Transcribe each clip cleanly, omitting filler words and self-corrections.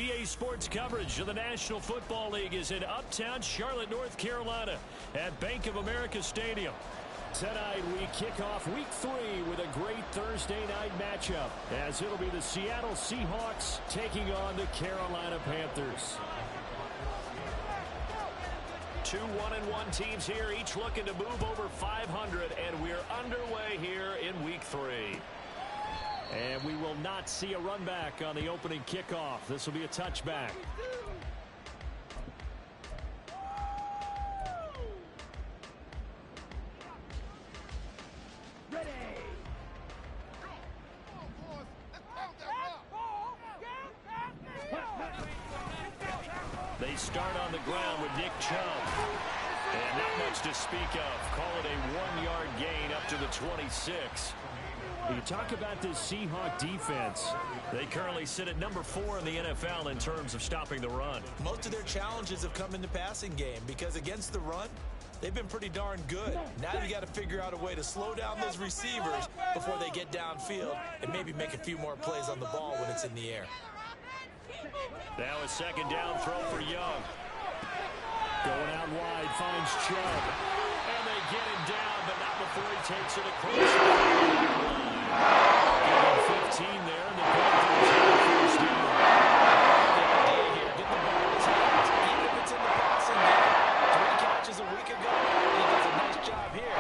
EA Sports coverage of the National Football League is in uptown Charlotte, North Carolina at Bank of America Stadium. Tonight we kick off week 3 with a great Thursday night matchup, as it'll be the Seattle Seahawks taking on the Carolina Panthers. 2 1-1 teams here, each looking to move over 500, and we're underway here in week 3. And we will not see a run back on the opening kickoff. This will be a touchback. They start on the ground with Nick Chubb. And not much to speak of. Call it a 1-yard gain up to the 26. You talk about this Seahawk defense. They currently sit at number 4 in the NFL in terms of stopping the run. Most of their challenges have come in the passing game because against the run, they've been pretty darn good. Now you got to figure out a way to slow down those receivers before they get downfield and maybe make a few more plays on the ball when it's in the air. Now a second down throw for Young. Going out wide, finds Chubb. And they get him down, but not before he takes it across the line. 15 there, and the Panthers have the first down. The idea here, get the ball in his hands, even if it's in the passing game. 3 catches a week ago, he does a nice job here.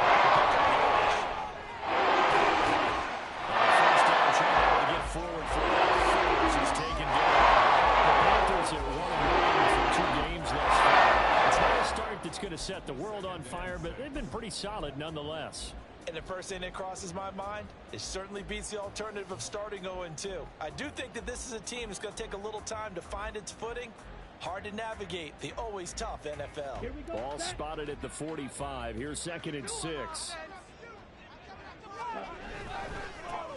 First down, trying to get forward for Forbes. He's taken down. The Panthers are 1-1 for 2 games thus far. It's not a start that's going to set the world on fire, but they've been pretty solid nonetheless. And the first thing that crosses my mind, it certainly beats the alternative of starting 0-2. I do think that this is a team that's going to take a little time to find its footing. Hard to navigate the always tough NFL. Ball spotted at the 45. Here's 2nd and 6.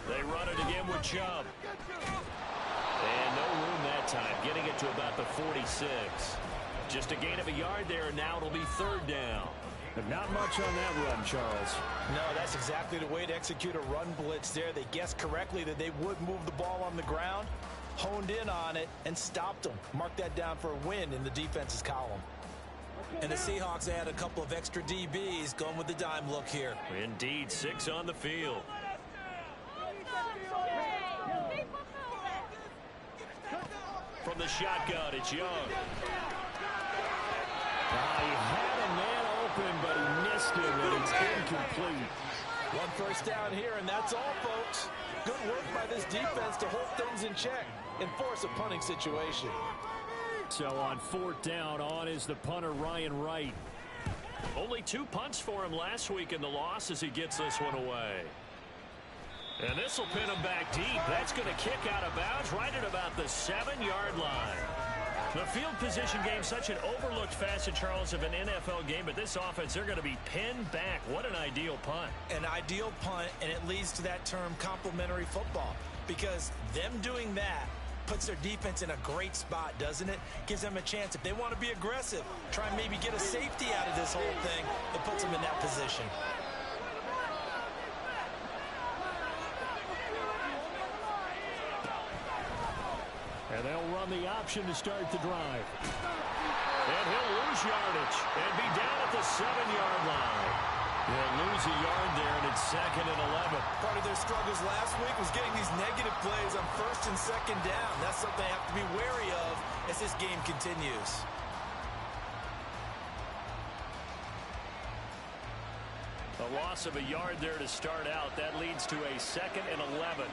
They run it again with Chubb. And no room that time, getting it to about the 46. Just a gain of a yard there, and now it'll be 3rd down. But not much on that run, Charles. No, that's exactly the way to execute a run blitz there. They guessed correctly that they would move the ball on the ground, honed in on it, and stopped them. Mark that down for a win in the defense's column. And the Seahawks add a couple of extra DBs going with the dime look here. Indeed, 6 on the field. From the shotgun, it's Young. He had a man open, but he missed him, and it's incomplete. 1 first down here, and that's all, folks. Good work by this defense to hold things in check and force a punting situation. So on 4th down, on is the punter, Ryan Wright. Only 2 punts for him last week in the loss as he gets this one away. And this will pin him back deep. That's going to kick out of bounds right at about the 7-yard line. The field position game, such an overlooked facet, Charles, of an NFL game, but this offense, they're going to be pinned back. What an ideal punt. An ideal punt, and it leads to that term complementary football, because them doing that puts their defense in a great spot, doesn't it? Gives them a chance. If they want to be aggressive, try and maybe get a safety out of this whole thing, it puts them in that position. And they'll run the option to start the drive. And he'll lose yardage and be down at the 7-yard line. He'll lose a yard there, and it's 2nd and 11. Part of their struggles last week was getting these negative plays on 1st and 2nd down. That's something they have to be wary of as this game continues. A loss of a yard there to start out. That leads to a 2nd and 11.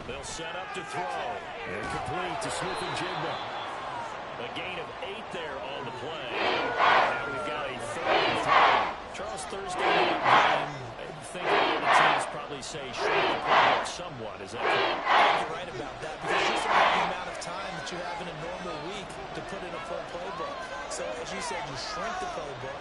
They'll set up to throw. And complete to Smith and Jigba. A gain of 8 there on the play. Now we've got a 3rd and 3. Charles, Thursday night game, I think all the teams probably say shrink the playbook somewhat. Is that correct? You're right about that, because you just have the amount of time that you have in a normal week to put in a full playbook. So as you said, you shrink the playbook,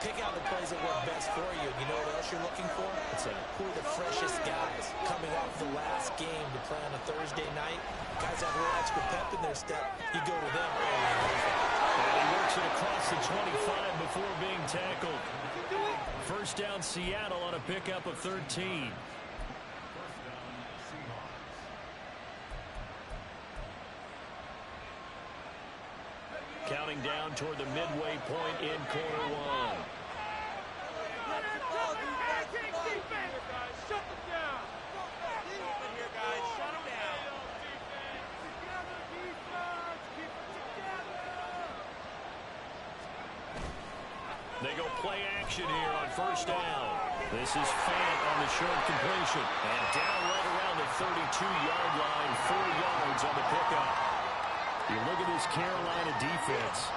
pick out the plays that work best for you. You know what else you're looking for? Who are the freshest guys coming off the last game to play on a Thursday night? Guys have a little extra pep in their step. You go to them early in the game. And he works makes it across the 25 before being tackled. First down, Seattle on a pickup of 13. Counting down toward the midway point in quarter one. They go play action here on first down. This is Fant on the short completion. And down right around the 32-yard line, 4 yards on the pickup. You look at this Carolina defense.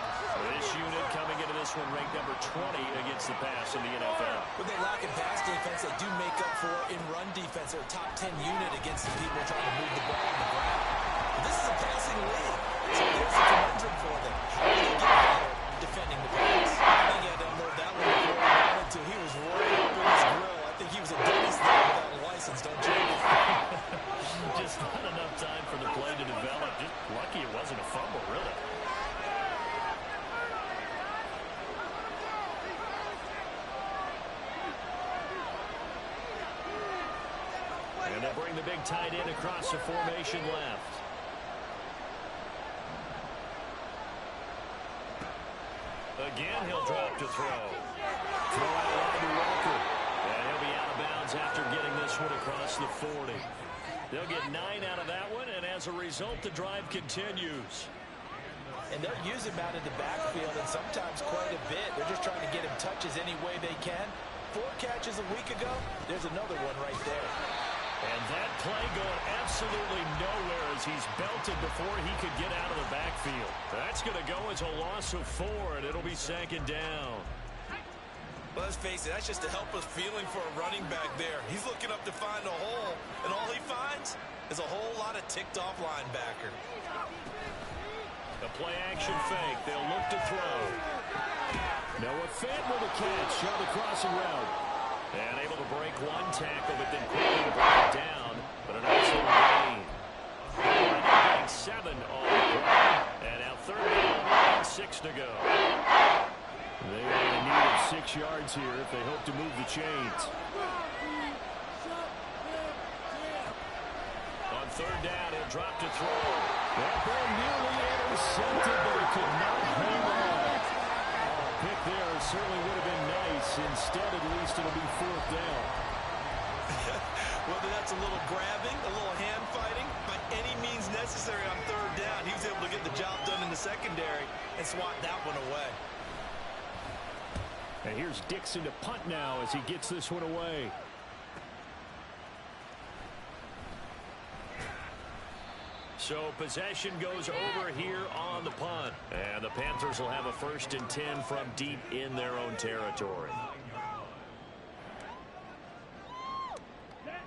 This unit coming into this one ranked number 20 against the pass in the NFL. When they lack in pass defense, they do make up for in run defense. They're a top 10 unit against the people trying to move the ball on the ground. But this is a passing league, so there's a conundrum for them. How do they get better defending the pass? I think I don't know that one before he wanted to. He was right up in his grill. I think he was a dentist there without a license, don't you? Just not enough time for the play to develop. Just lucky it wasn't a fumble, really. And they'll bring the big tight end across the formation left. Again, he'll drop to throw. Throw out wide to Walker. And he'll be out of bounds after getting this one across the 40. They'll get 9 out of that one, and as a result, the drive continues. And they'll use him out in the backfield, and sometimes quite a bit. They're just trying to get him touches any way they can. 4 catches a week ago, there's another one right there. And that play going absolutely nowhere as he's belted before he could get out of the backfield. That's going to go as a loss of 4, and it'll be second down. Well, let's face it, that's just a helpless feeling for a running back there. He's looking up to find a hole, and all he finds is a whole lot of ticked-off linebacker. The play-action fake. They'll look to throw. Noah Fant with a catch on the crossing route. And able to break one tackle, but then quickly to break it down. But a nice little gain. Getting 7 on the play. And now third down, 6 to go. They only need 6 yards here if they hope to move the chains. On third down, he'll drop to throw. That ball nearly intercepted, but it could not hang on. Pick there certainly would have been nice. Instead, at least, it'll be 4th down. Whether that's a little grabbing, a little hand fighting, by any means necessary on third down, he was able to get the job done in the secondary and swat that one away. And here's Dixon to punt now as he gets this one away. So possession goes over here on the punt. And the Panthers will have a 1st and 10 from deep in their own territory.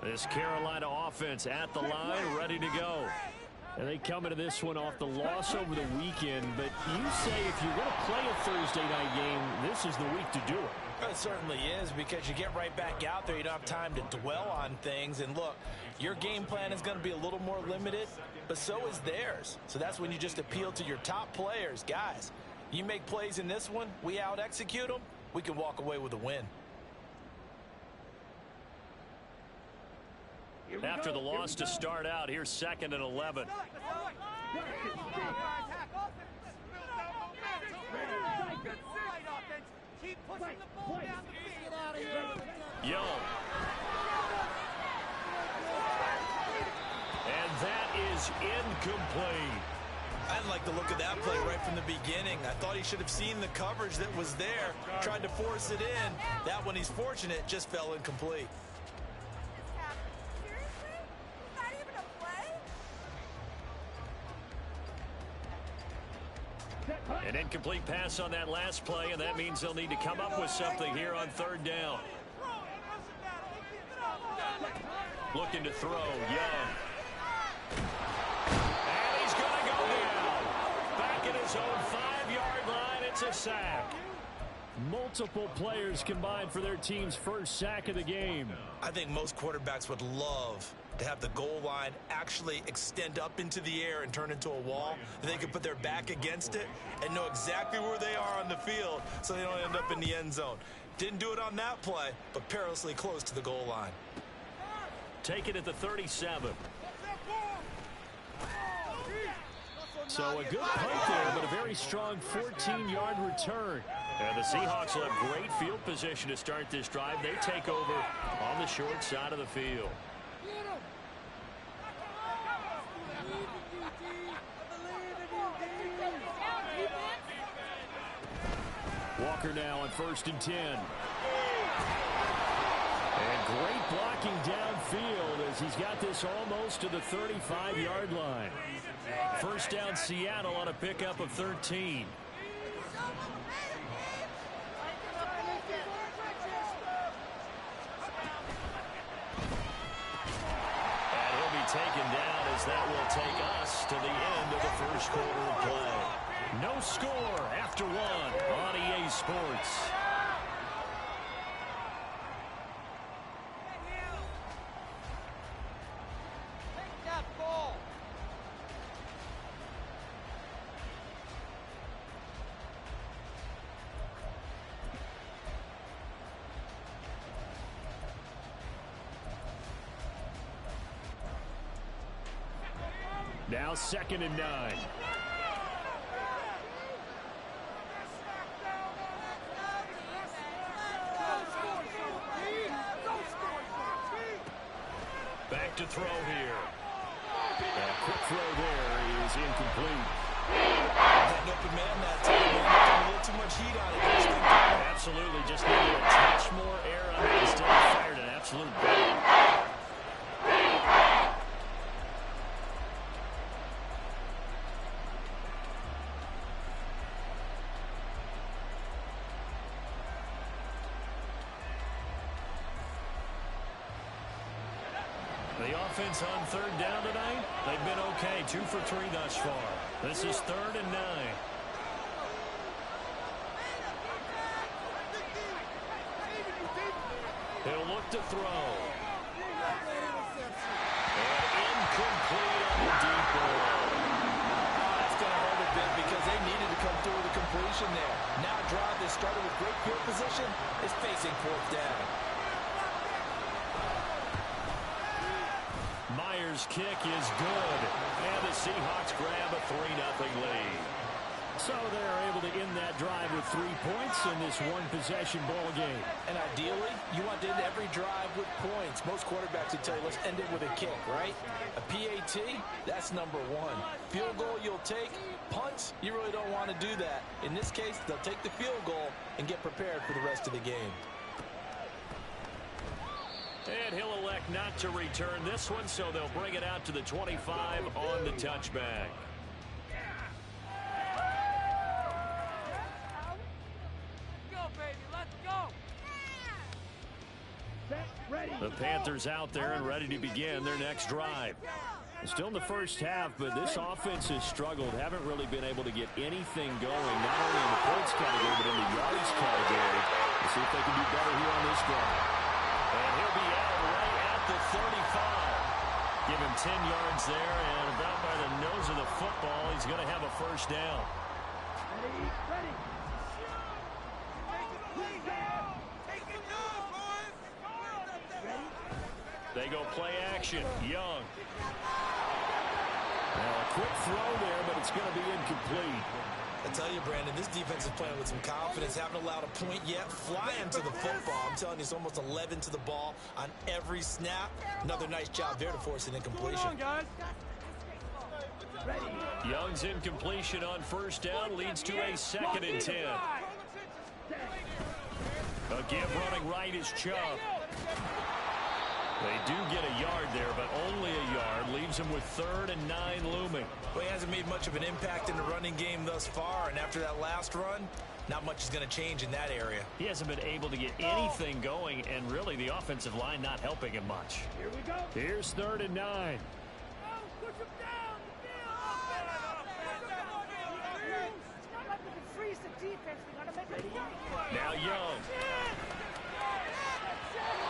This Carolina offense at the line, ready to go. And they come into this one off the loss over the weekend. But you say if you're going to play a Thursday night game, this is the week to do it. It certainly is, because you get right back out there. You don't have time to dwell on things. And look, your game plan is going to be a little more limited, but so is theirs. So that's when you just appeal to your top players. Guys, you make plays in this one, we out-execute them, we can walk away with a win. After the loss to start out, here's 2nd and 11. Young. And that is incomplete. I didn't like the look of that play right from the beginning. I thought he should have seen the coverage that was there, tried to force it in. That one, he's fortunate, just fell incomplete. An incomplete pass on that last play, and that means they'll need to come up with something here on third down. Looking to throw, Young. And he's going to go down. Back at his own 5-yard line, it's a sack. Multiple players combined for their team's first sack of the game. I think most quarterbacks would love to have the goal line actually extend up into the air and turn into a wall. They can put their back against it and know exactly where they are on the field so they don't end up in the end zone. Didn't do it on that play, but perilously close to the goal line. Take it at the 37. So a good punt there, but a very strong 14-yard return. And the Seahawks will have great field position to start this drive. They take over on the short side of the field. Walker now on 1st and 10. And great blocking downfield as he's got this almost to the 35-yard line. First down Seattle on a pickup of 13. And he'll be taken down as that will take us to the end of the first quarter of play. No score after one on EA Sports. Now 2nd and 9. Back to throw here. A quick throw there is incomplete. Had an open man that time. A little too much heat on it. Absolutely, just needed a touch more air on it. Instead fired an absolute bang. The offense on 3rd down tonight, they've been okay. 2 for 3 thus far. This is 3rd and 9. He'll look to throw. And incomplete on the deep ball. That's going to hurt a bit because they needed to come through with a completion there. Now a drive that started with great field position is facing 4th down. Myers' kick is good, and the Seahawks grab a 3-0 lead. So they're able to end that drive with 3 points in this one-possession ball game. And ideally, you want to end every drive with points. Most quarterbacks would tell you, let's end it with a kick, right? A PAT, that's number 1. Field goal you'll take. Punts, you really don't want to do that. In this case, they'll take the field goal and get prepared for the rest of the game. And he'll elect not to return this one, so they'll bring it out to the 25 on the touchback. The Panthers out there and ready to begin their next drive. Still in the first half, but this offense has struggled. Haven't really been able to get anything going, not only in the points category, but in the yards category. We'll see if they can do better here on this drive. And he'll be out right at the 35. Give him 10 yards there, and about by the nose of the football, he's going to have a first down. Ready. They go play action. Young. Now a quick throw there, but it's going to be incomplete. I tell you, Brandon, this defense is playing with some confidence. Haven't allowed a point yet. Flying to the football. I'm telling you, it's almost 11 to the ball on every snap. Another nice job there to force an incompletion. Young's incompletion on first down leads to a 2nd and 10. A give running right is Chubb. They do get a yard there, but only a yard. Leaves him with 3rd and 9 looming. Well, he hasn't made much of an impact in the running game thus far, and after that last run, not much is going to change in that area. He hasn't been able to get anything going, and really the offensive line not helping him much. Here we go. Here's 3rd and 9. Push him down. Freeze the defense. We got to make it. Now Young.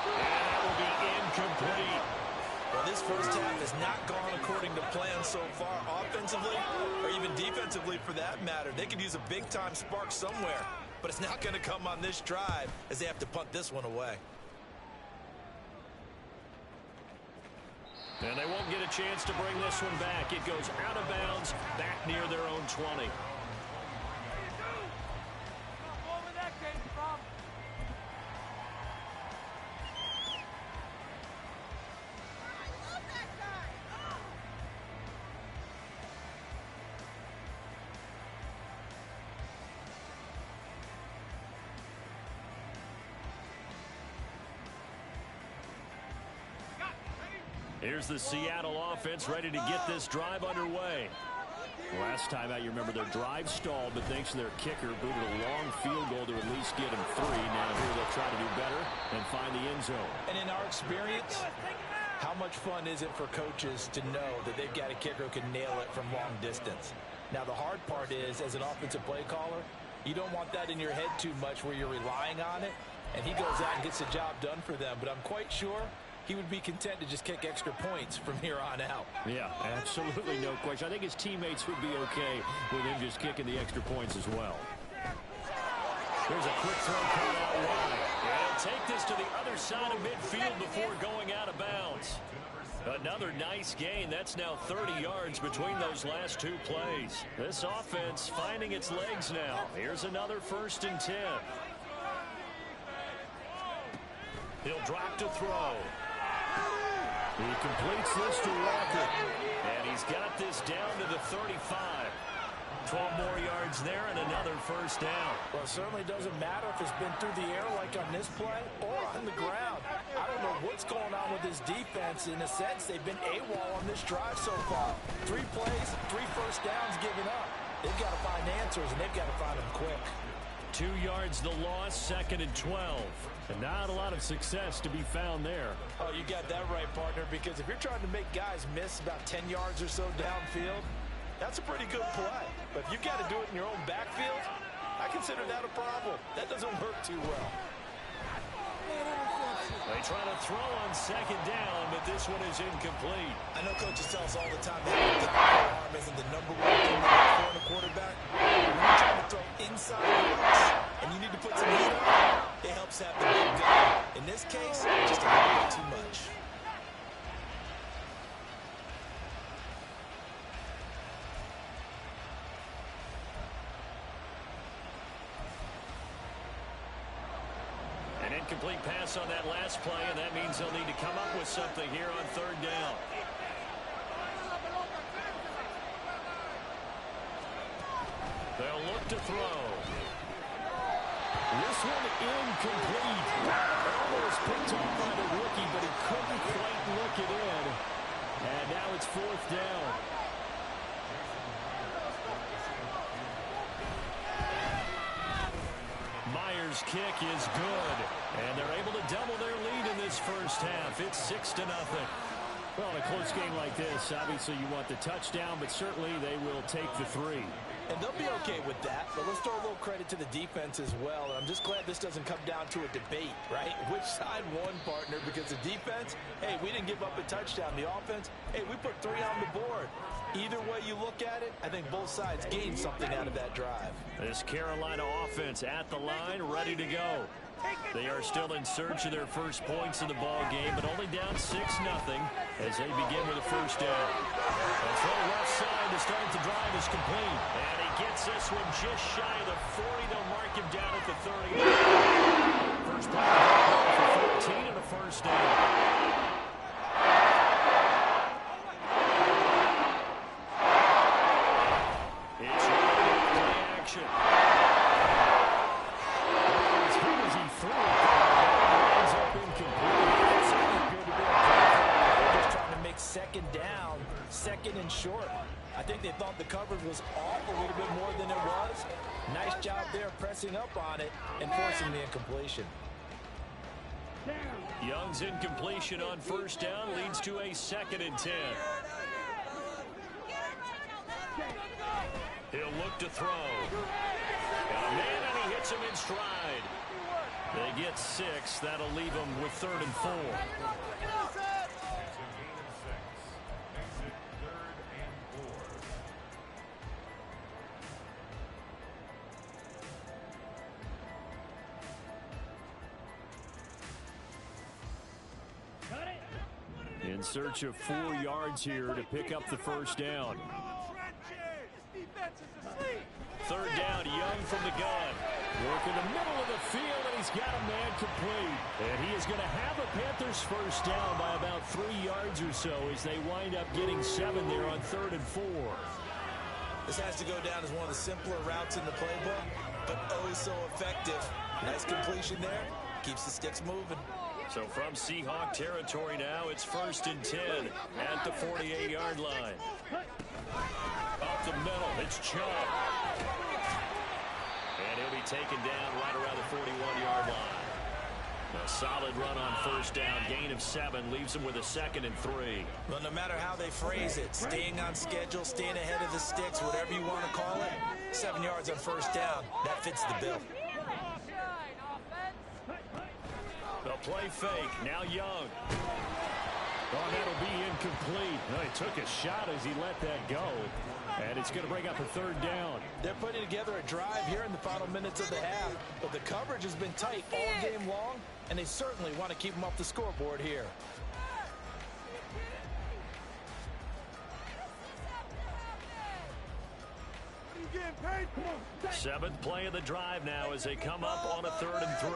And that will be incomplete. Well, this first according to plan so far, offensively or even defensively for that matter. They could use a big-time spark somewhere, but it's not going to come on this drive as they have to punt this one away. And they won't get a chance to bring this one back. It goes out of bounds, back near their own 20. Here's the Seattle offense ready to get this drive underway. Last time out, you remember their drive stalled, but thanks to their kicker, booted a long field goal to at least get them 3. Now here they'll try to do better and find the end zone. And in our experience, how much fun is it for coaches to know that they've got a kicker who can nail it from long distance? Now the hard part is, as an offensive play caller, you don't want that in your head too much where you're relying on it, and he goes out and gets the job done for them. But I'm quite sure he would be content to just kick extra points from here on out. Yeah, absolutely no question. I think his teammates would be okay with him just kicking the extra points as well. Here's a quick throw caught out wide. And take this to the other side of midfield before going out of bounds. Another nice gain. That's now 30 yards between those last 2 plays. This offense finding its legs now. Here's another 1st and 10. He'll drop to throw. He completes this to Walker. And he's got this down to the 35. 12 more yards there and another 1st down. Well, it certainly doesn't matter if it's been through the air like on this play or on the ground. I don't know what's going on with this defense. In a sense, they've been AWOL on this drive so far. 3 plays, 3 first downs given up. They've got to find answers, and they've got to find them quick. 2 yards the loss, 2nd and 12. And not a lot of success to be found there. Oh, you got that right, partner, because if you're trying to make guys miss about 10 yards or so downfield, that's a pretty good play. But if you've got to do it in your own backfield, I consider that a problem. That doesn't work too well. They try to throw on 2nd down, but this one is incomplete. I know coaches tell us all the time that the arm isn't the #1 thing for a quarterback. When you're trying to throw inside the box and you need to put some heat on it, it helps have the big gun. In this case, just a little bit too much. An incomplete pass on that last play, and that means they'll need to come up with something here on 3rd down. They'll look to throw. This one incomplete. Almost picked off by the rookie, but he couldn't quite look it in. And now it's 4th down. Myers' kick is good. And they're able to double their lead in this 1st half. It's 6-0. Well, in a close game like this, obviously you want the touchdown, but certainly they will take the 3. And they'll be okay with that, but let's throw a little credit to the defense as well. And I'm just glad this doesn't come down to a debate, right? Which side won, partner? Because the defense, hey, we didn't give up a touchdown. The offense, hey, we put 3 on the board. Either way you look at it, I think both sides gained something out of that drive. This Carolina offense at the line, ready to go. They are still in search of their first points in the ball game, but only down 6-0 as they begin with a 1st down. A throw left side to start the drive is complete. And he gets this one just shy of the 40. They'll mark him down at the 30. First play for 14 and a 1st down. It's play action. Second down, 2nd and short. I think they thought the coverage was off a little bit more than it was. Nice job there pressing up on it and forcing the incompletion. Young's incompletion on 1st down leads to a 2nd and 10. He'll look to throw. And he hits him in stride. They get 6. That'll leave them with 3rd and 4. In search of 4 yards here to pick up the first down. Third down, Young from the gun. Working the middle of the field, and he's got a man complete. And he is going to have a Panthers first down by about 3 yards or so as they wind up getting 7 there on 3rd and 4. This has to go down as one of the simpler routes in the playbook, but oh so effective. Nice completion there. Keeps the sticks moving. So from Seahawk territory now, it's 1st and 10 at the 48-yard line. Up the middle, it's Chubb. And he'll be taken down right around the 41-yard line. A solid run on first down, gain of 7, leaves him with a 2nd and 3. Well, no matter how they phrase it, staying on schedule, staying ahead of the sticks, whatever you want to call it, 7 yards on first down, that fits the bill. The play fake, now Young. Oh, that'll be incomplete. No, he took a shot as he let that go. And it's going to bring up a 3rd down. They're putting together a drive here in the final minutes of the half, but the coverage has been tight all game long, and they certainly want to keep them off the scoreboard here. Seventh play of the drive now as they come up on a 3rd and 3.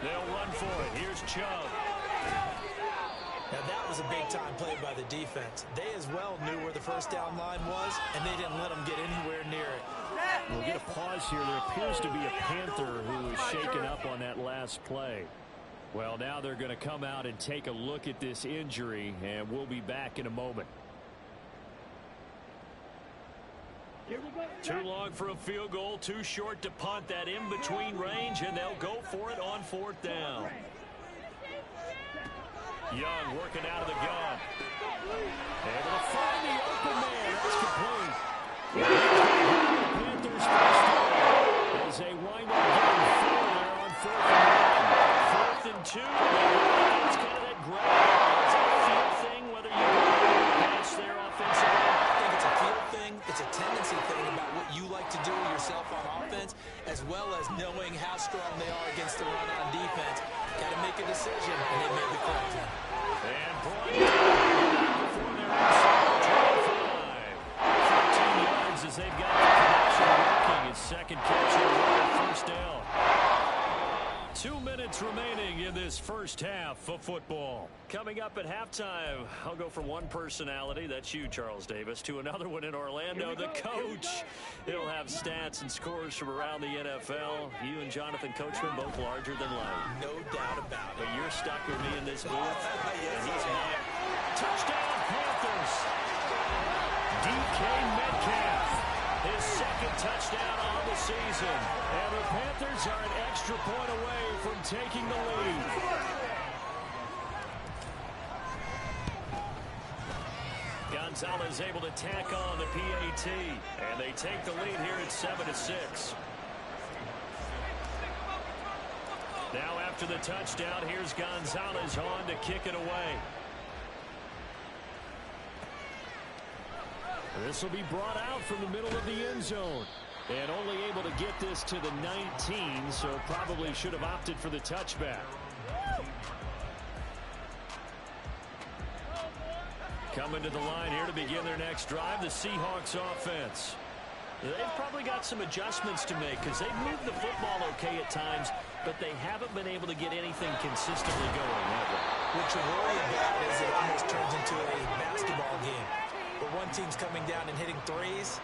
They'll run for it. Here's Chubb. Now that was a big-time play by the defense. They as well knew where the first down line was, and they didn't let them get anywhere near it. We'll get a pause here. There appears to be a Panther who was shaken up on that last play. Well, now they're going to come out and take a look at this injury, and we'll be back in a moment. Too long for a field goal, too short to punt. That in-between range, and they'll go for it on 4th down. Young working out of the gun. Able to find the open man. That's complete. Panthers first down as they wind up getting 4 there on 4th and 2. It's kind of that grab. Is that a feel thing, whether you pass their offensively? I think it's a feel thing. It's a tendency thing about what you like to do yourself on offense, as well as knowing how strong they are against the run on defense. Got to make a decision, and they made the correct one. And before they're inside 25. 15 yards as they've got the connection working. His 2nd catch on 1st down. 2 minutes remaining in this first half of football. Coming up at halftime, I'll go from one personality, that's you, Charles Davis, to another one in Orlando, the coach. He'll have stats and scores from around the NFL. You and Jonathan Coachman both larger than life. No doubt about it. But you're stuck with me in this booth, and he's not. Touchdown, Panthers! DK Metcalf, his 2nd touchdown on the season. And the Panthers are an extra point away from taking the lead. Gonzalez able to tack on the PAT. And they take the lead here at 7-6. Now after the touchdown, here's Gonzalez on to kick it away. This will be brought out from the middle of the end zone. And only able to get this to the 19, so probably should have opted for the touchback. Coming to the line here to begin their next drive, the Seahawks offense. They've probably got some adjustments to make because they've moved the football okay at times, but they haven't been able to get anything consistently going, have they? What you worry about is it almost turns into a basketball game where one team's coming down and hitting threes,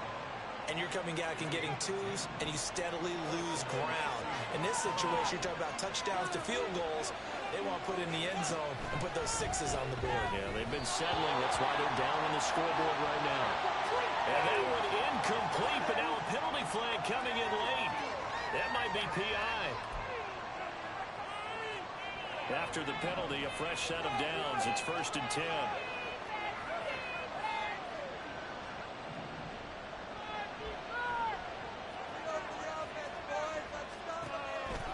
and you're coming back and getting 2s, and you steadily lose ground. In this situation, you're talking about touchdowns to field goals. They want to put in the end zone and put those 6s on the board. Yeah, they've been settling. That's why they're down on the scoreboard right now. And that one incomplete, but now a penalty flag coming in late. That might be PI. After the penalty, a fresh set of downs. It's 1st and 10.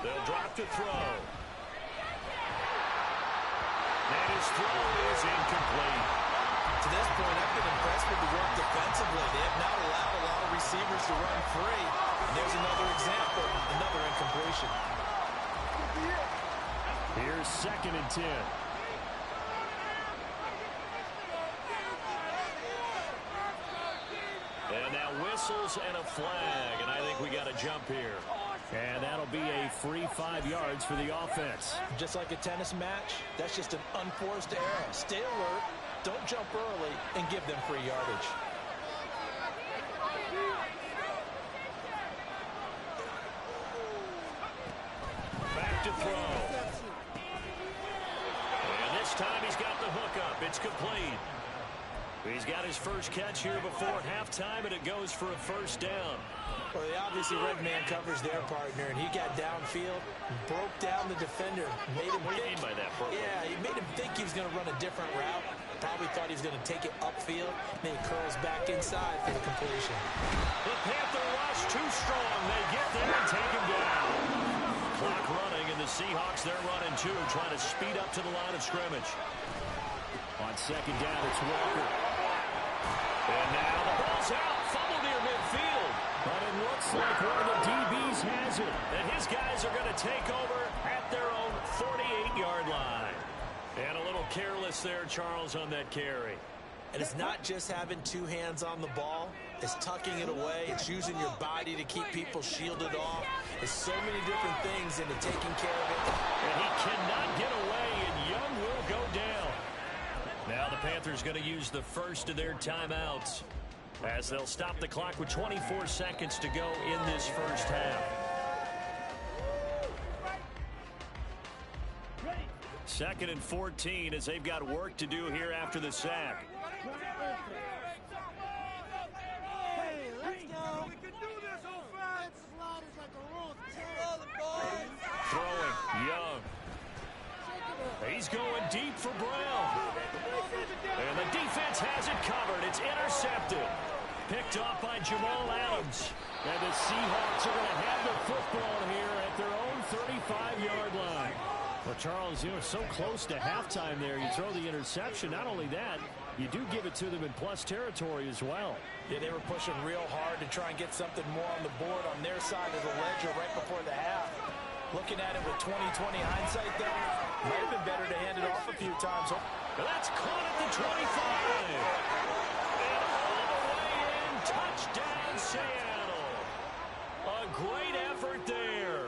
They'll drop to throw. And his throw is incomplete. To this point, I've been impressed with the work defensively. They have not allowed a lot of receivers to run free. And there's another example, another incompletion. Here's 2nd and 10. And now whistles and a flag, and I think we got a jump here. And that'll be a free 5 yards for the offense. Just like a tennis match, that's just an unforced error. Stay alert, don't jump early, and give them free yardage. Back to throw. And this time he's got the hook up. It's complete. He's got his first catch here before halftime, and it goes for a first down. Well, they obviously red man covers their partner, and he got downfield, broke down the defender. Made him what do you mean by that, bro? Yeah, he made him think he was going to run a different route. Probably thought he was going to take it upfield. Then he curls back inside for the completion. The Panther rush too strong. They get there and take him down. Clock running, and the Seahawks, they're running too, trying to speed up to the line of scrimmage. On 2nd down, it's Walker. And now the ball's out. Fumble near midfield. But it looks like one of the DBs has it. And his guys are going to take over at their own 48-yard line. And a little careless there, Charles, on that carry. And it's not just having 2 hands on the ball. It's tucking it away. It's using your body to keep people shielded off. There's so many different things into taking care of it. And he cannot get away, and Young will go down. Now the Panthers going to use the first of their timeouts as they'll stop the clock with 24 seconds to go in this first half. 2nd and 14 as they've got work to do here after the sack. Throwing, Young. He's going deep for Brown. And the defense has it covered. It's intercepted. Picked off by Jamal Adams. And the Seahawks are going to have the football here at their own 35-yard line. Well, Charles, you know, so close to halftime there. You throw the interception. Not only that, you do give it to them in plus territory as well. Yeah, they were pushing real hard to try and get something more on the board on their side of the ledger right before the half. Looking at it with 20/20 hindsight, though, might have been better to hand it off a few times. That's caught at the 25. And all the way in, touchdown Seattle. A great effort there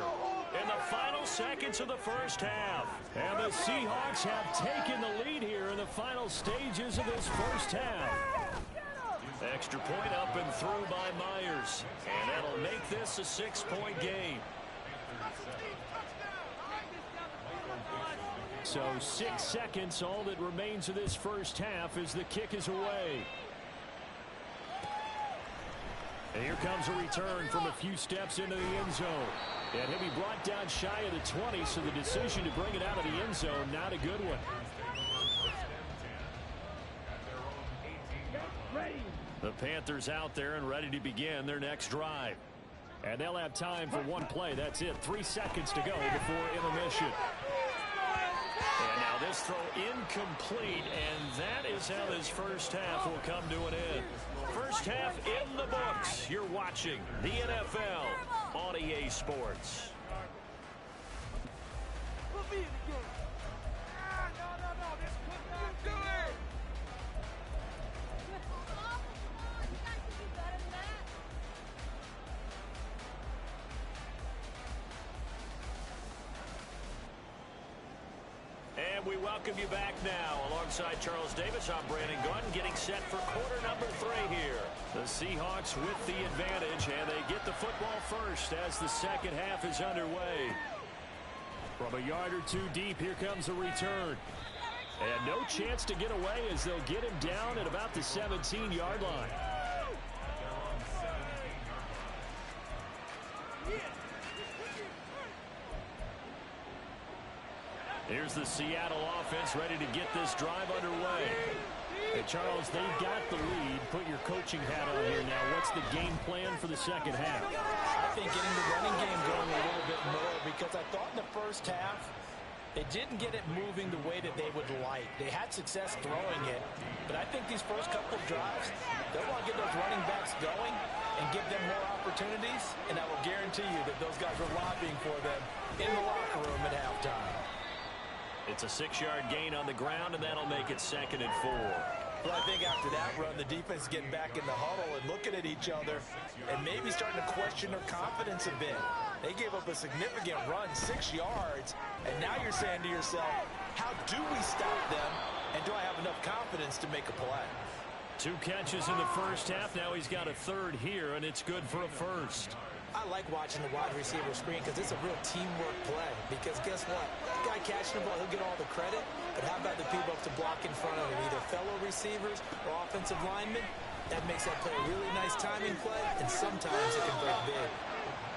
in the final seconds of the first half. And the Seahawks have taken the lead here in the final stages of this first half. Extra point up and through by Myers. And that'll make this a 6-point game. So 6 seconds, all that remains of this first half as the kick is away. And here comes a return from a few steps into the end zone. And he'll be brought down shy of the 20, so the decision to bring it out of the end zone, not a good one. The Panthers out there and ready to begin their next drive. And they'll have time for one play. That's it. 3 seconds to go before intermission. And now this throw incomplete, and that is how this first half will come to an end. First half in the books. You're watching the NFL on EA Sports. And we welcome you back now. Alongside Charles Davis, I'm Brandon Gunn, getting set for quarter number 3 here. The Seahawks with the advantage, and they get the football first as the second half is underway. From a yard or 2 deep, here comes a return. And no chance to get away as they'll get him down at about the 17-yard line. Here's the Seattle offense ready to get this drive underway. Hey, Charles, they've got the lead. Put your coaching hat on here now. What's the game plan for the second half? I think getting the running game going a little bit more, because I thought in the first half They didn't get it moving the way that they would like. They had success throwing it, but I think these first couple of drives, they'll want to get those running backs going and give them more opportunities, and I will guarantee you that those guys were lobbying for them in the locker room at halftime. It's a 6-yard gain on the ground, and that'll make it 2nd and 4. But I think after that run, the defense is getting back in the huddle and looking at each other and maybe starting to question their confidence a bit. They gave up a significant run, 6 yards, and now you're saying to yourself, how do we stop them, and do I have enough confidence to make a play? 2 catches in the first half. Now he's got a third here, and it's good for a first. I like watching the wide receiver screen because it's a real teamwork play. Because guess what? The guy catching the ball, he'll get all the credit. But how about the people up to block in front of him, either fellow receivers or offensive linemen? That makes that play a really nice timing play, and sometimes it can break big.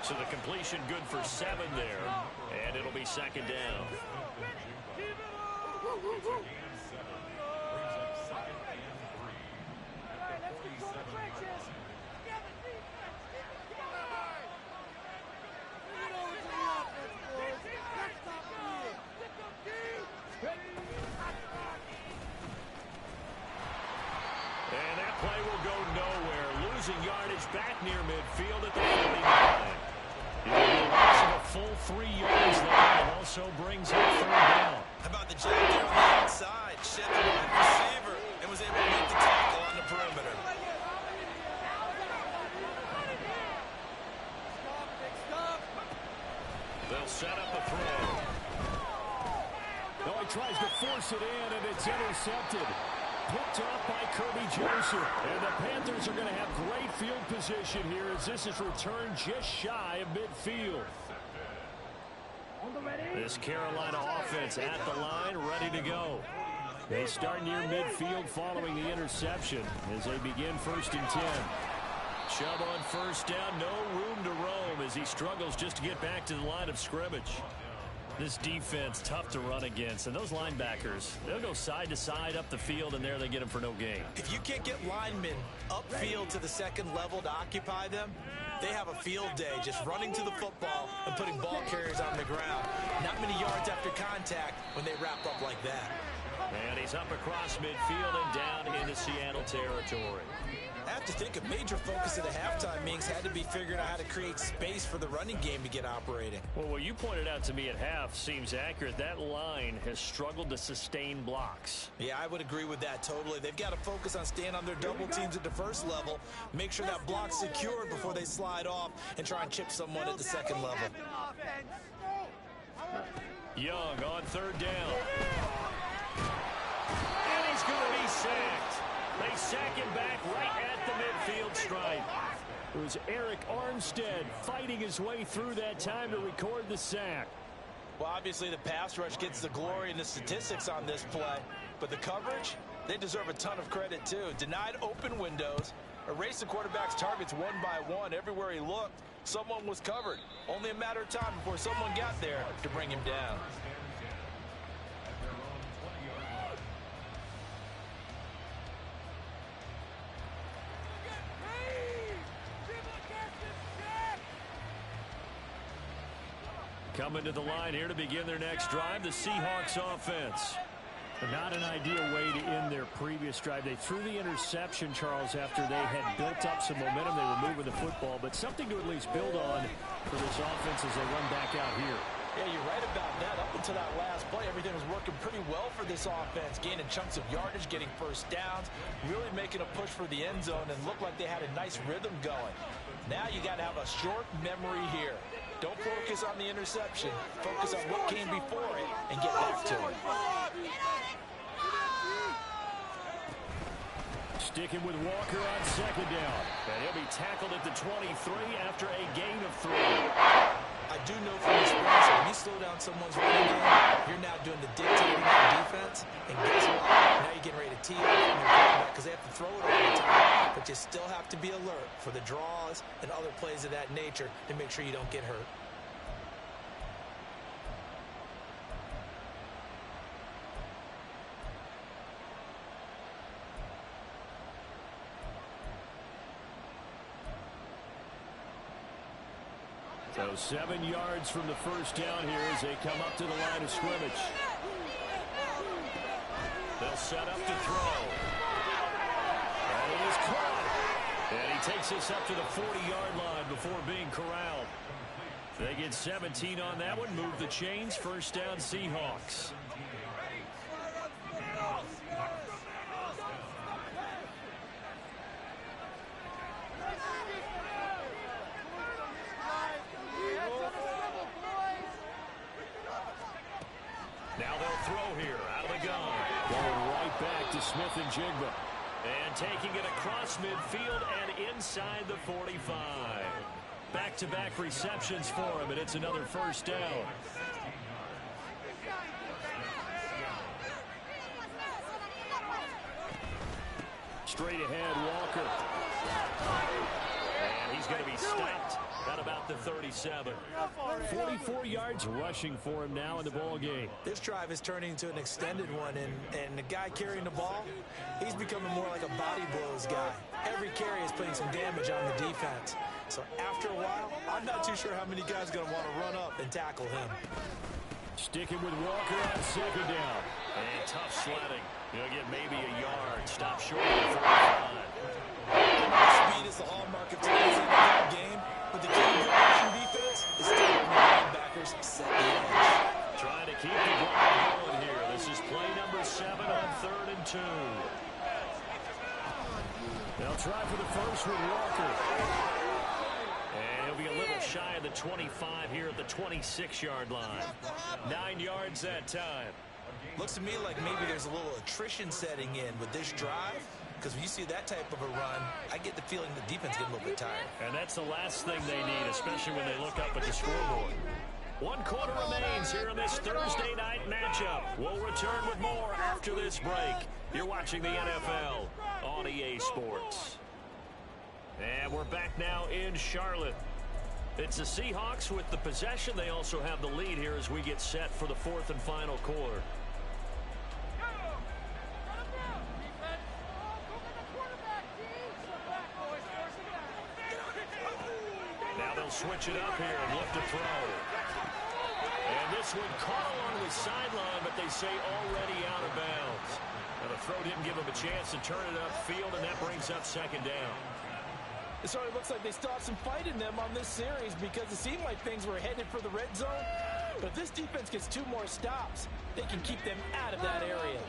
So the completion good for 7 there, and it'll be 2nd down. And that play will go nowhere. Losing yardage back near midfield at the 49. He'll be a loss of a full 3 yards there, and also brings up 3rd down. How about the jump there on the outside? Shed the wide receiver and was able to make the tackle on the perimeter. They'll set up a throw. No, he tries to force it in, and it's intercepted. Picked off by Kirby Joseph. And the Panthers are going to have great field position here as this is returned just shy of midfield. This Carolina offense at the line, ready to go. They start near midfield following the interception as they begin 1st and 10. Chubb on 1st down, no room to roam as he struggles just to get back to the line of scrimmage. This defense tough to run against, and those linebackers, they'll go side to side up the field, and there they get them for no gain. If you can't get linemen upfield to the 2nd level to occupy them, they have a field day just running to the football and putting ball carriers on the ground. Not many yards after contact when they wrap up like that. And he's up across midfield and down into Seattle territory. I have to think a major focus of the halftime meetings had to be figuring out how to create space for the running game to get operating. Well, what you pointed out to me at half seems accurate. That line has struggled to sustain blocks. Yeah, I would agree with that totally. They've got to focus on staying on their double teams at the 1st level, make sure that block's secured before they slide off and try and chip someone at the 2nd level. Young on 3rd down. And he's going to be sacked. They sack him back right at the midfield stripe. It was Eric Armstead fighting his way through that time to record the sack. Well, obviously the pass rush gets the glory and the statistics on this play, but the coverage, they deserve a ton of credit too. Denied open windows, erased the quarterback's targets one by one. Everywhere he looked, someone was covered. Only a matter of time before someone got there to bring him down. Coming to the line here to begin their next drive, the Seahawks offense. Not an ideal way to end their previous drive. They threw the interception, Charles, after they had built up some momentum. They were moving the football, but something to at least build on for this offense as they run back out here. Yeah, you're right about that. Up until that last play, everything was working pretty well for this offense, gaining chunks of yardage, getting 1st downs, really making a push for the end zone, and looked like they had a nice rhythm going. Now you got to have a short memory here. Don't focus on the interception. Focus on what came before it and get back to it. Sticking with Walker on 2nd down. And he'll be tackled at the 23 after a gain of 3. I do know from experience, when you slow down someone's running game, you're now doing the dictating of the defense. And guess what? Now you're getting ready to tee off from your quarterback because they have to throw it all the time. But you still have to be alert for the draws and other plays of that nature to make sure you don't get hurt. So 7 yards from the first down here as they come up to the line of scrimmage. They'll set up to throw. And it is caught. And he takes this up to the 40-yard line before being corralled. They get 17 on that one. Move the chains. First down, Seahawks. Now they'll throw here out of the gun. Going right back to Smith and Jigba. And taking it across midfield and inside the 45. Back-to-back receptions for him, and it's another first down. Straight ahead, Walker. And he's going to be stopped at about the 37. 44 yards rushing for him now in the ball game. This drive is turning into an extended one, and the guy carrying the ball, he's becoming more like a body blows guy. Every carry is putting some damage on the defense. So after a while, I'm not too sure how many guys are going to want to run up and tackle him. Sticking with Walker on second down. And tough sledding. He'll get maybe a yard. Stop short of the 45. Speed is the hallmark of today's NFL game, but the key to the rushing defense is still letting the linebackers set the edge. Trying to keep the drive going here. This is play number 7 on 3rd and 2. They'll try for the first with Walker. And he'll be a little shy of the 25 here at the 26-yard line. 9 yards that time. Looks to me like maybe there's a little attrition setting in with this drive, because when you see that type of a run, I get the feeling the defense getting a little bit tired. And that's the last thing they need, especially when they look up at the scoreboard. 1 quarter remains here in this Thursday night matchup. We'll return with more after this break. You're watching the NFL on EA Sports. And we're back now in Charlotte. It's the Seahawks with the possession. They also have the lead here as we get set for the 4th and final quarter. Now they'll switch it up here and look to throw. And this one caught along the sideline, but they say already out of bounds. And the throw didn't give him a chance to turn it upfield, and that brings up second down. It sort of looks like they stopped some fight in them on this series because it seemed like things were headed for the red zone. But if this defense gets 2 more stops, they can keep them out of that area.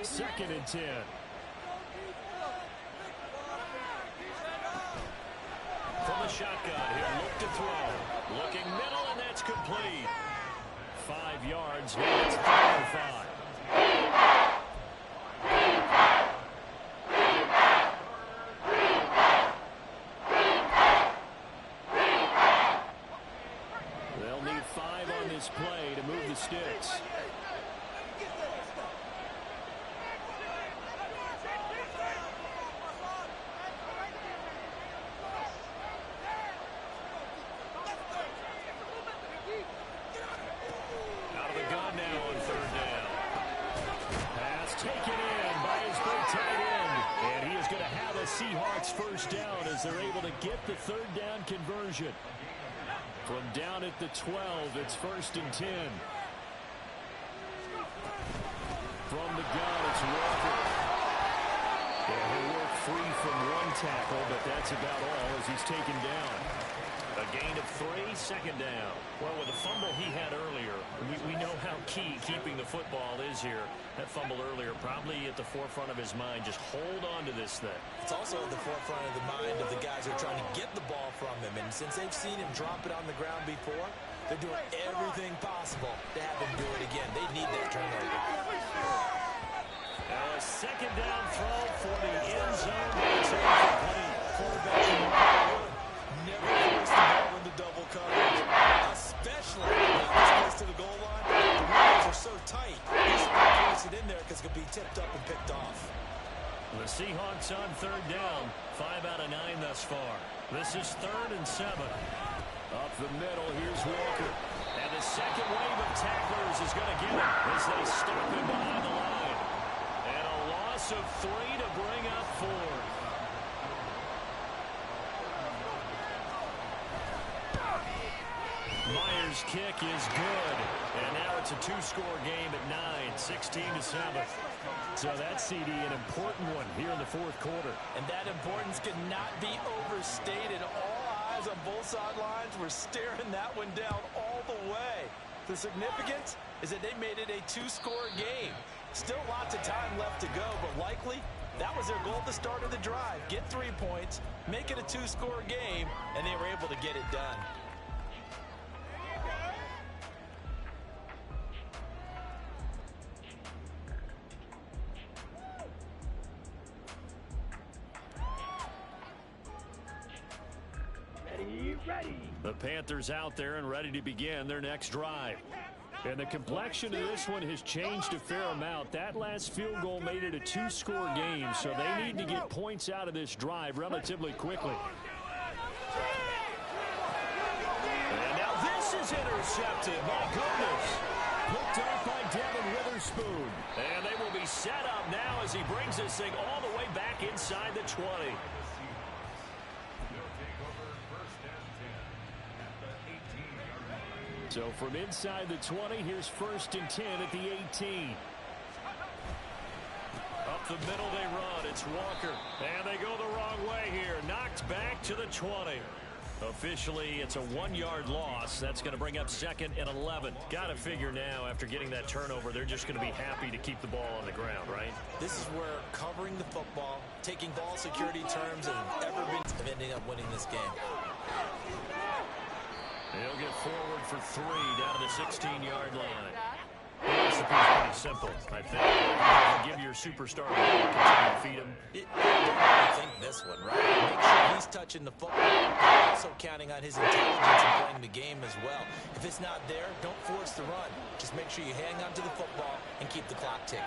2nd and 10. From the shotgun, he'll look to throw. Looking middle, and that's complete. 5 yards, now it's 5. They'll need 5 on this play to move the sticks. Out of the gun now on 3rd down. Pass taken in by his big tight end. And he is going to have a Seahawks first down as they're able to get the 3rd down conversion. From down at the 12, it's 1st and 10. From the gun, it's Walker. And he'll work free from 1 tackle, but that's about all as he's taken down. A gain of 3, 2nd down. Well, with the fumble he had earlier, we know how key keeping the football is here. That fumble earlier probably at the forefront of his mind. Just hold on to this thing. It's also at the forefront of the mind of the guys who are trying to get the ball from him. And since they've seen him drop it on the ground before, they're doing everything possible to have him do it again. They need that turnover. Now a 2nd down throw for the end zone. It's incomplete. Quarterback never force the ball into double coverage, especially not this close to the goal line. The windows are so tight. You should not force it in there because it could be tipped up and picked off. The Seahawks on 3rd down. 5 out of 9 thus far. This is 3rd and 7. Up the middle, here's Walker. And the second wave of tacklers is going to get him as they stop him behind the line. And a loss of 3 to bring up 4th. Panthers kick is good. And now it's a two-score game at 9, 16-7. So that's, CD, an important one here in the fourth quarter. And that importance cannot be overstated. All eyes on both sidelines were staring that one down all the way. The significance is that they made it a two-score game. Still lots of time left to go, but likely that was their goal at the start of the drive. Get 3 points, make it a two-score game, and they were able to get it done. Ready. The Panthers out there and ready to begin their next drive. And the complexion of this one has changed a fair amount. That last field goal made it a two-score game, so they need to get points out of this drive relatively quickly. And now this is intercepted. My goodness. Picked off by Devin Witherspoon. And they will be set up now as he brings this thing all the way back inside the 20. So from inside the 20, here's 1st and 10 at the 18. Up the middle they run. It's Walker. And they go the wrong way here. Knocked back to the 20. Officially, it's a 1-yard loss. That's going to bring up 2nd and 11. Got to figure now, after getting that turnover, they're just going to be happy to keep the ball on the ground, right? This is where covering the football, taking ball security terms, and ever been of ending up winning this game. He'll get forward for 3 down to the 16-yard line. The recipe's pretty simple, I think. Give your superstar the ball, continue to feed him. I think this one, right? Make sure he's touching the football, but also counting on his intelligence and playing the game as well. If it's not there, don't force the run. Just make sure you hang on to the football and keep the clock ticking.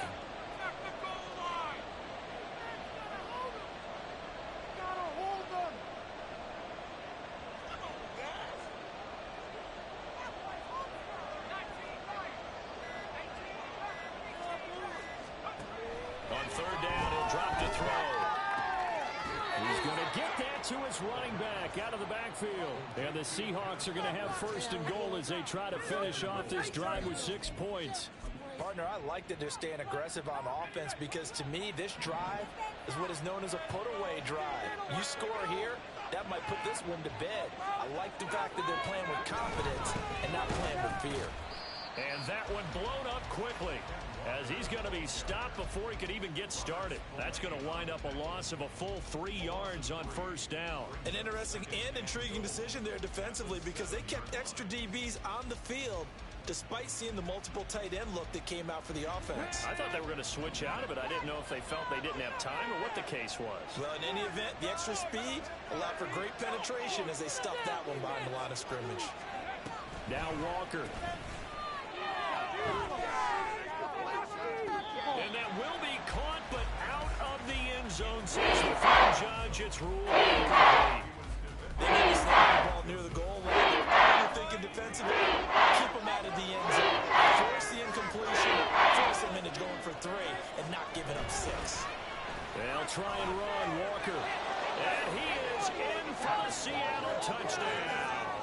To his running back out of the backfield. And the Seahawks are going to have 1st and goal as they try to finish off this drive with 6 points. Partner, I like that they're staying aggressive on offense because to me, this drive is what is known as a put-away drive. You score here, that might put this one to bed. I like the fact that they're playing with confidence and not playing with fear. And that one blown up quickly as he's going to be stopped before he could even get started. That's going to wind up a loss of a full 3 yards on 1st down. An interesting and intriguing decision there defensively because they kept extra DBs on the field despite seeing the multiple tight end look that came out for the offense. I thought they were going to switch out of it. I didn't know if they felt they didn't have time or what the case was. Well, in any event, the extra speed allowed for great penetration as they stuffed that one behind the line of scrimmage. Now Walker. And that will be caught, but out of the end zone, says the field judge. It's ruled incomplete. They need to snap the ball near the goal line. You're thinking defensively, keep them out of the end zone. Force the incompletion, force them into going for 3, and not giving up 6. They'll try and run Walker. And he is in for the Seattle touchdown.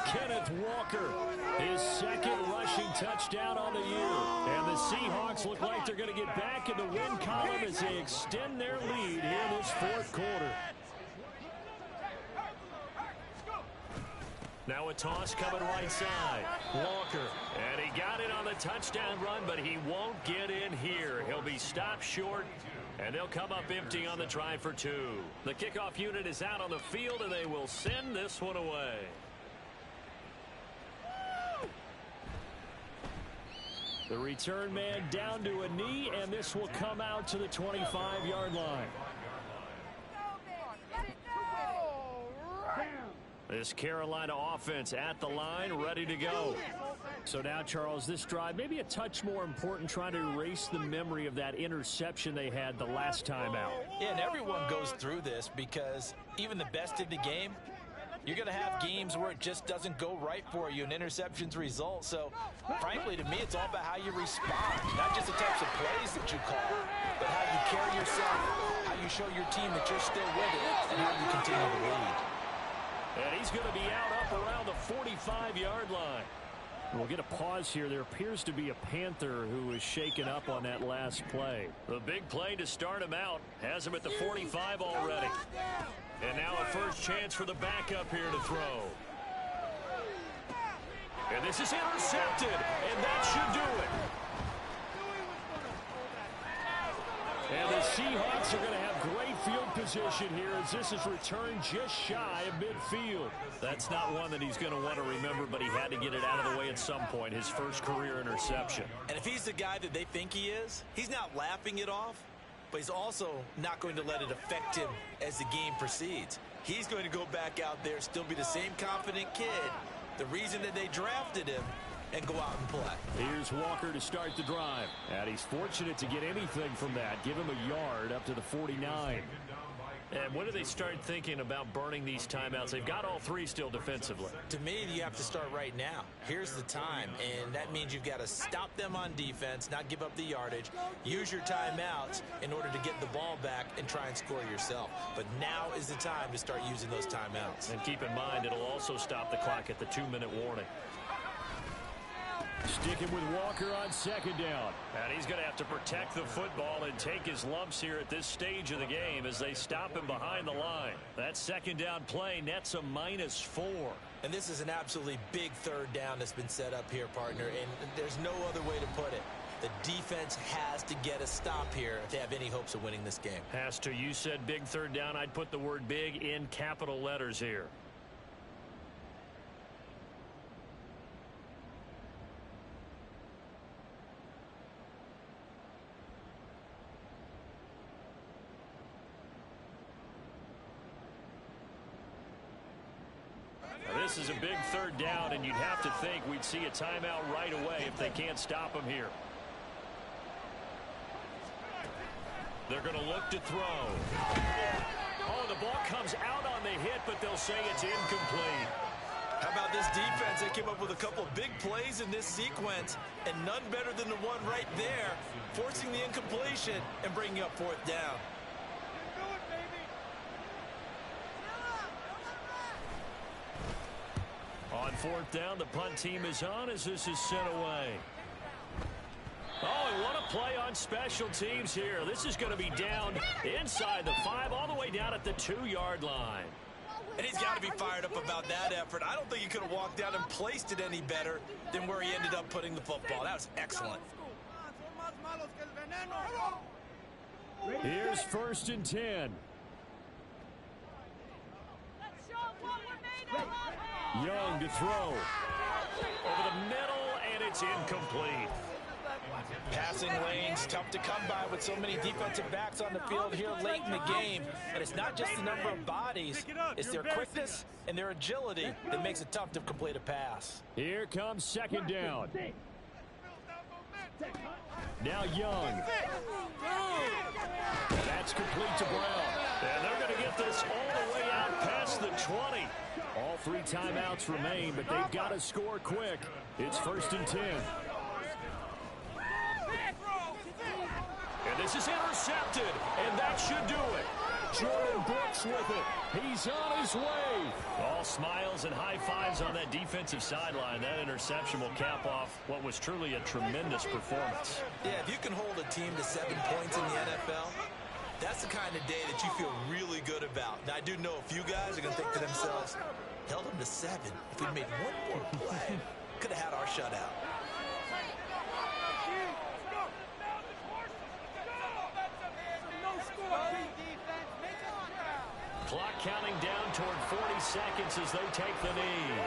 Kenneth Walker, his 2nd rushing touchdown on the year. And the Seahawks look like they're going to get back in the win column as they extend their lead here in this 4th quarter. Now a toss coming right side. Walker, and he got it on the touchdown run, but he won't get in here. He'll be stopped short, and they'll come up empty on the try for 2. The kickoff unit is out on the field, and they will send this one away. The return man down to a knee, and this will come out to the 25-yard line. This Carolina offense at the line, ready to go. So now, Charles, this drive maybe a touch more important, trying to erase the memory of that interception they had the last time out. Yeah, and everyone goes through this because even the best in the game, you're going to have games where it just doesn't go right for you and interceptions result. So, frankly, to me, it's all about how you respond, not just the types of plays that you call, but how you carry yourself, how you show your team that you're still with it, and how you continue to lead. And he's going to be out up around the 45-yard line. We'll get a pause here. There appears to be a Panther who is shaken up on that last play. The big play to start him out. Has him at the 45 already. And now a first chance for the backup here to throw. And this is intercepted. And that should do it. And the Seahawks are going to have great field position here as this is returned just shy of midfield. That's not one that he's going to want to remember, but he had to get it out of the way at some point. His first career interception. And if he's the guy that they think he is, he's not laughing it off, but he's also not going to let it affect him as the game proceeds. He's going to go back out there, still be the same confident kid, the reason that they drafted him, and go out and play. Here's Walker to start the drive. And he's fortunate to get anything from that. Give him a yard up to the 49. And when do they start thinking about burning these timeouts? They've got all three still defensively. To me, you have to start right now. Here's the time, and that means you've got to stop them on defense, not give up the yardage, use your timeouts in order to get the ball back and try and score yourself. But now is the time to start using those timeouts. And keep in mind, it'll also stop the clock at the 2-minute warning. Sticking with Walker on second down. And he's going to have to protect the football and take his lumps here at this stage of the game as they stop him behind the line. That second down play nets a -4. And this is an absolutely big third down that's been set up here, partner, and there's no other way to put it. The defense has to get a stop here if they have any hopes of winning this game. Has to. You said big third down. I'd put the word big in capital letters here. This is a big third down, and you'd have to think we'd see a timeout right away if they can't stop him here. They're going to look to throw. Oh, the ball comes out on the hit, but they'll say it's incomplete. How about this defense? They came up with a couple big plays in this sequence, and none better than the one right there, forcing the incompletion and bringing up fourth down. On fourth down, the punt team is on as this is sent away. Oh, and what a play on special teams here. This is going to be down inside the 5, all the way down at the 2-yard line. And he's got to be fired up about that effort. I don't think he could have walked down and placed it any better than where he ended up putting the football. That was excellent. Here's 1st and 10. Young to throw. Over the middle, and it's incomplete. Passing lanes, tough to come by with so many defensive backs on the field here late in the game. And it's not just the number of bodies, it's their quickness and their agility that makes it tough to complete a pass. Here comes second down. Now Young. That's complete to Brown. And they're going to get this all the way out past the 20. All 3 timeouts remain, but they've got to score quick. It's 1st and 10. And this is intercepted, and that should do it. Jordan Brooks with it. He's on his way. All smiles and high fives on that defensive sideline. That interception will cap off what was truly a tremendous performance. Yeah, if you can hold a team to 7 points in the NFL, that's the kind of day that you feel really good about. Now, I do know a few guys are going to think to themselves, held them to 7. If we'd made one more play, could have had our shutout. Clock counting down toward 40 seconds as they take the knee.